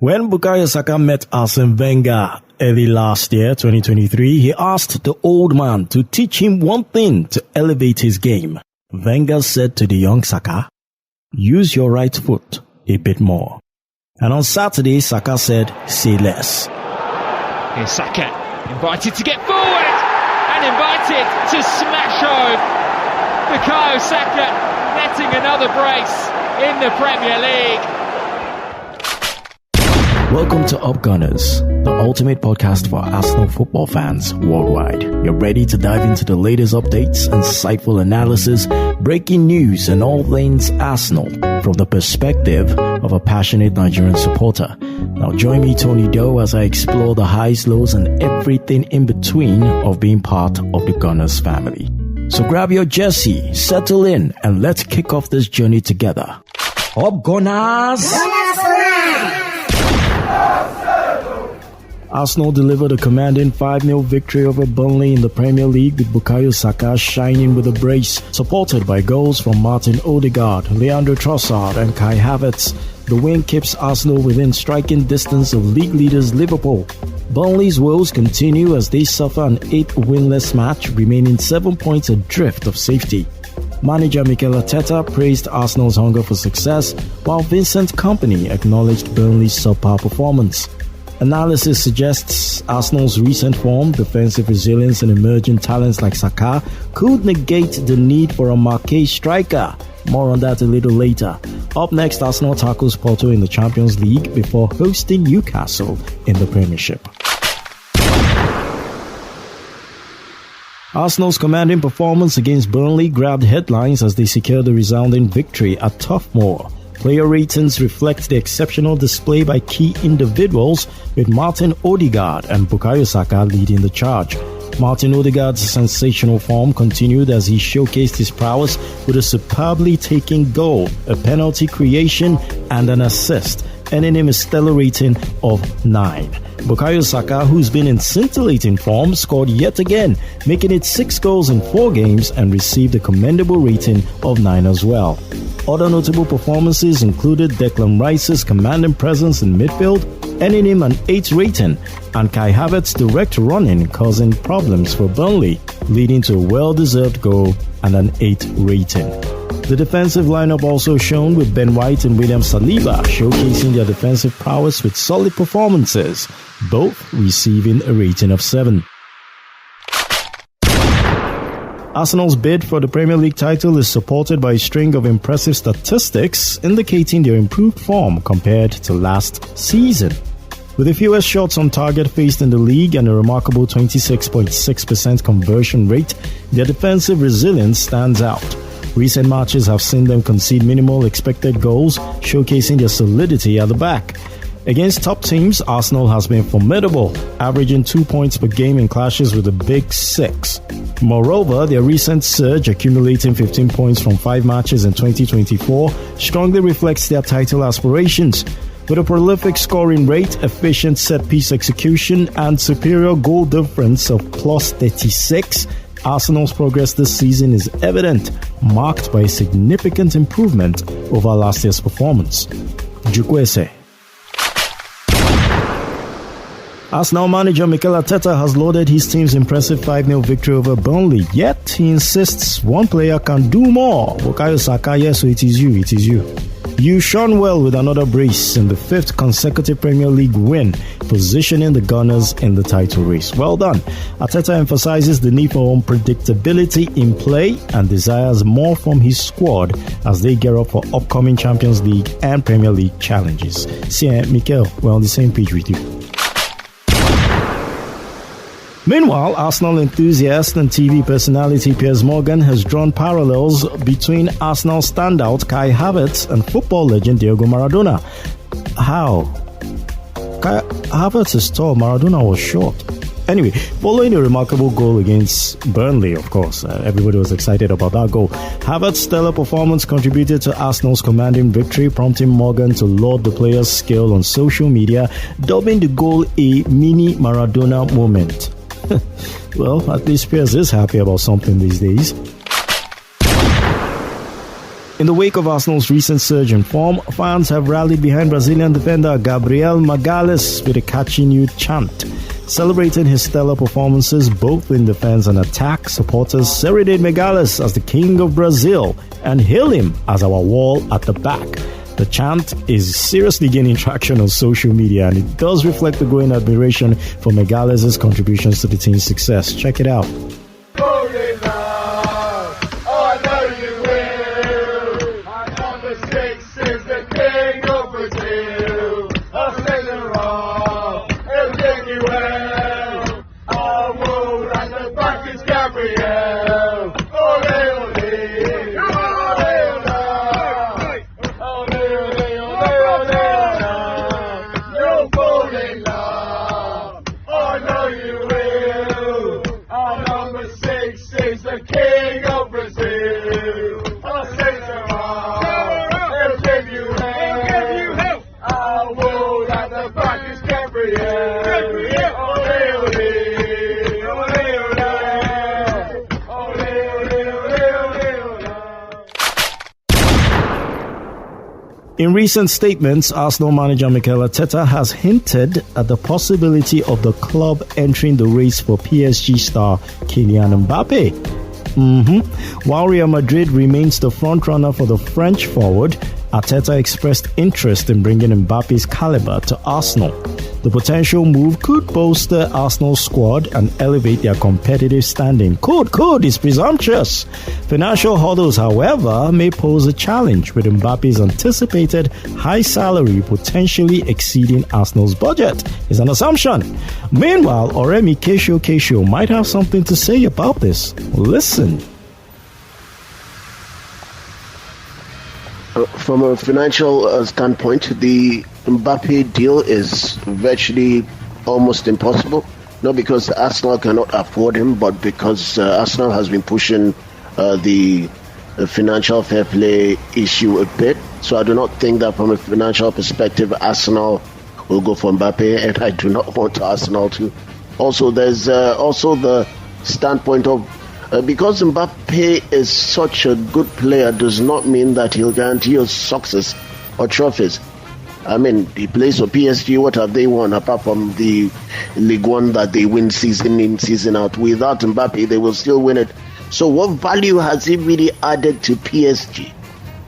When Bukayo Saka met Arsene Wenger early last year, 2023, he asked the old man to teach him one thing to elevate his game. Wenger said to the young Saka, "Use your right foot a bit more." And on Saturday, Saka said, "Say less." Here's Saka, invited to get forward and invited to smash home. Bukayo Saka netting another brace in the Premier League. Welcome to Up Gunners, the ultimate podcast for Arsenal football fans worldwide. You're ready to dive into the latest updates, insightful analysis, breaking news, and all things Arsenal from the perspective of a passionate Nigerian supporter. Now join me, Tony Doe, as I explore the highs, lows, and everything in between of being part of the Gunners family. So grab your jersey, settle in, and let's kick off this journey together. Up Gunners! Arsenal delivered a commanding 5-0 victory over Burnley in the Premier League, with Bukayo Saka shining with a brace, supported by goals from Martin Odegaard, Leandro Trossard and Kai Havertz. The win keeps Arsenal within striking distance of league leaders Liverpool. Burnley's woes continue as they suffer an 8th winless match, remaining 7 points adrift of safety. Manager Mikel Arteta praised Arsenal's hunger for success, while Vincent Kompany acknowledged Burnley's subpar performance. Analysis suggests Arsenal's recent form, defensive resilience and emerging talents like Saka could negate the need for a marquee striker. More on that a little later. Up next, Arsenal tackles Porto in the Champions League before hosting Newcastle in the Premiership. Arsenal's commanding performance against Burnley grabbed headlines as they secured a resounding victory at Turf Moor. Player ratings reflect the exceptional display by key individuals, with Martin Odegaard and Bukayo Saka leading the charge. Martin Odegaard's sensational form continued as he showcased his prowess with a superbly taken goal, a penalty creation and an assist, earning him a stellar rating of 9. Bukayo Saka, who's been in scintillating form, scored yet again, making it 6 goals in 4 games and received a commendable rating of 9 as well. Other notable performances included Declan Rice's commanding presence in midfield, earning him an 8 rating, and Kai Havertz's direct running causing problems for Burnley, leading to a well-deserved goal and an 8 rating. The defensive lineup also shone, with Ben White and William Saliba showcasing their defensive prowess with solid performances, both receiving a rating of 7. Arsenal's bid for the Premier League title is supported by a string of impressive statistics indicating their improved form compared to last season. With the fewest shots on target faced in the league and a remarkable 26.6% conversion rate, their defensive resilience stands out. Recent matches have seen them concede minimal expected goals, showcasing their solidity at the back. Against top teams, Arsenal has been formidable, averaging 2 points per game in clashes with the Big Six. Moreover, their recent surge, accumulating 15 points from 5 matches in 2024, strongly reflects their title aspirations. With a prolific scoring rate, efficient set-piece execution, and superior goal difference of plus 36, Arsenal's progress this season is evident, marked by a significant improvement over last year's performance. Jukwese. Arsenal manager Mikel Arteta has lauded his team's impressive 5-0 victory over Burnley, yet he insists one player can do more. Bukayo Saka, yes, so it is you. You shone well with another brace in the 5th consecutive Premier League win, positioning the Gunners in the title race. Well done. Arteta emphasizes the need for unpredictability in play and desires more from his squad as they gear up for upcoming Champions League and Premier League challenges. See, Mikel, we're on the same page with you. Meanwhile, Arsenal enthusiast and TV personality Piers Morgan has drawn parallels between Arsenal standout Kai Havertz and football legend Diego Maradona. How? Kai Havertz is tall, Maradona was short. Anyway, following a remarkable goal against Burnley, of course, everybody was excited about that goal. Havertz's stellar performance contributed to Arsenal's commanding victory, prompting Morgan to laud the player's skill on social media, dubbing the goal a mini Maradona moment. Well, at least Piers is happy about something these days. In the wake of Arsenal's recent surge in form, fans have rallied behind Brazilian defender Gabriel Magalhães with a catchy new chant. Celebrating his stellar performances both in defense and attack, supporters serenade Magalhães as the King of Brazil and hail him as our wall at the back. The chant is seriously gaining traction on social media, and it does reflect the growing admiration for Magalhães' contributions to the team's success. Check it out. In recent statements, Arsenal manager Mikel Arteta has hinted at the possibility of the club entering the race for PSG star Kylian Mbappe. While Real Madrid remains the frontrunner for the French forward, Arteta expressed interest in bringing Mbappe's caliber to Arsenal. The potential move could bolster Arsenal's squad and elevate their competitive standing. Code is presumptuous. Financial hurdles, however, may pose a challenge, with Mbappe's anticipated high salary potentially exceeding Arsenal's budget. Is an assumption. Meanwhile, Oremi Kesho might have something to say about this. Listen. From a financial standpoint, the Mbappe deal is virtually almost impossible. Not because Arsenal cannot afford him, but because Arsenal has been pushing the financial fair play issue a bit. So I do not think that from a financial perspective, Arsenal will go for Mbappe, and I do not want Arsenal to. Also, there's also the standpoint of because Mbappe is such a good player does not mean that he'll guarantee us success or trophies. I mean, he plays for PSG. What have they won apart from the Ligue 1 that they win season in, season out? Without Mbappe, they will still win it. So what value has he really added to PSG?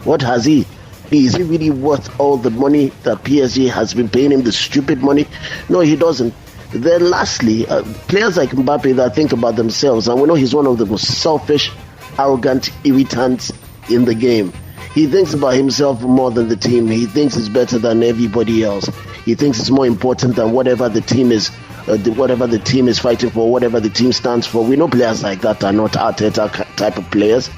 What has he? Is he really worth all the money that PSG has been paying him, the stupid money? No, he doesn't. Then lastly, players like Mbappe that think about themselves, and we know he's one of the most selfish, arrogant irritants in the game. He thinks about himself more than the team. He thinks he's better than everybody else. He thinks it's more important than whatever the team is, whatever the team is fighting for, whatever the team stands for. We know players like that are not Arteta type of players.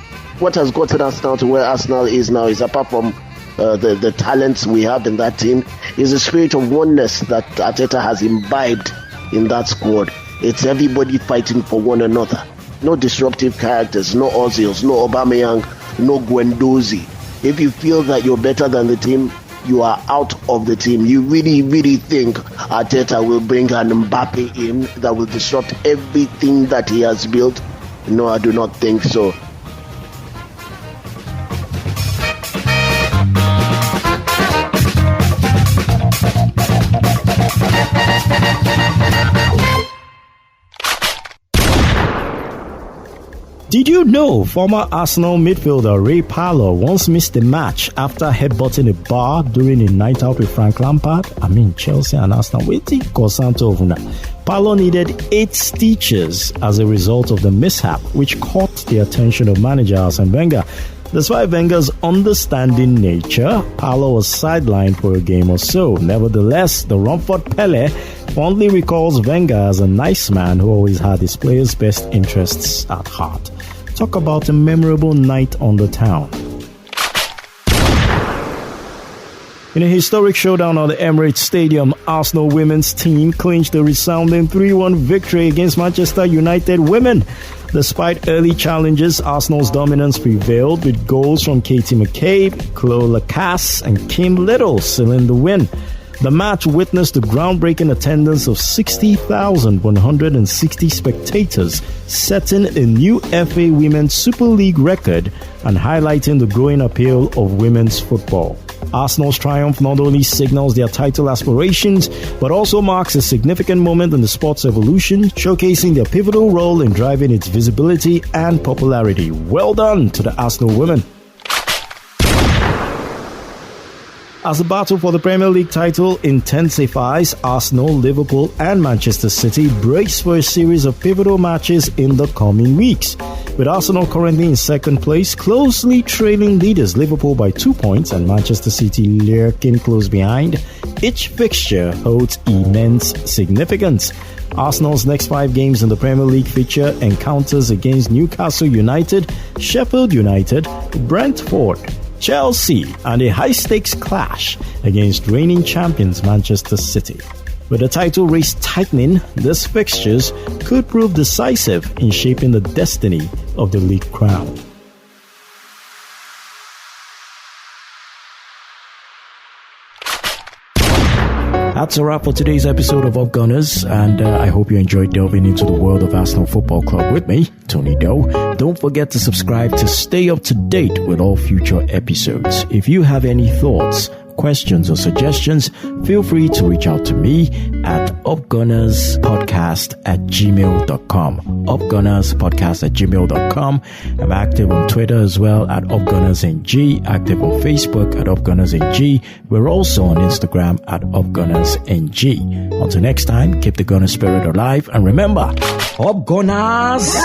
What has gotten us now to where Arsenal is now is, apart from the talents we have in that team, is a spirit of oneness that Arteta has imbibed in that squad. It's everybody fighting for one another. No disruptive characters, no Ozils, no Aubameyang, no Guendouzi. If you feel that you're better than the team, you are out of the team. You really, really think Arteta will bring an Mbappe in that will disrupt everything that he has built? No, I do not think so. Did you know former Arsenal midfielder Ray Parlour once missed a match after headbutting a bar during a night out with Frank Lampard? I mean, Chelsea and Arsenal waiting Cosanto Ovuna. Parlour needed 8 stitches as a result of the mishap, which caught the attention of manager Arsene Wenger. Despite Wenger's understanding nature, Parlour was sidelined for a game or so. Nevertheless, the Romford Pele fondly recalls Wenger as a nice man who always had his players' best interests at heart. Talk about a memorable night on the town. In a historic showdown at the Emirates Stadium, Arsenal women's team clinched a resounding 3-1 victory against Manchester United women. Despite early challenges, Arsenal's dominance prevailed with goals from Katie McCabe, Chloe Lacasse and Kim Little sealing the win. The match witnessed the groundbreaking attendance of 60,160 spectators, setting a new FA Women's Super League record and highlighting the growing appeal of women's football. Arsenal's triumph not only signals their title aspirations, but also marks a significant moment in the sport's evolution, showcasing their pivotal role in driving its visibility and popularity. Well done to the Arsenal women. As the battle for the Premier League title intensifies, Arsenal, Liverpool and Manchester City brace for a series of pivotal matches in the coming weeks. With Arsenal currently in second place, closely trailing leaders Liverpool by 2 points and Manchester City lurking close behind, each fixture holds immense significance. Arsenal's next 5 games in the Premier League feature encounters against Newcastle United, Sheffield United, Brentford, Chelsea, and a high-stakes clash against reigning champions Manchester City. With the title race tightening, these fixtures could prove decisive in shaping the destiny of the league crown. That's a wrap for today's episode of Up Gunners, and I hope you enjoyed delving into the world of Arsenal Football Club with me, Tony Doe. Don't forget to subscribe to stay up to date with all future episodes. If you have any thoughts, questions or suggestions, feel free to reach out to me at upgunnerspodcast@gmail.com. upgunnerspodcast@gmail.com. I'm active on Twitter as well at upgunnersng, active on Facebook at upgunnersng. We're also on Instagram at upgunnersng. Until next time, keep the gunner spirit alive and remember, Up Gunners!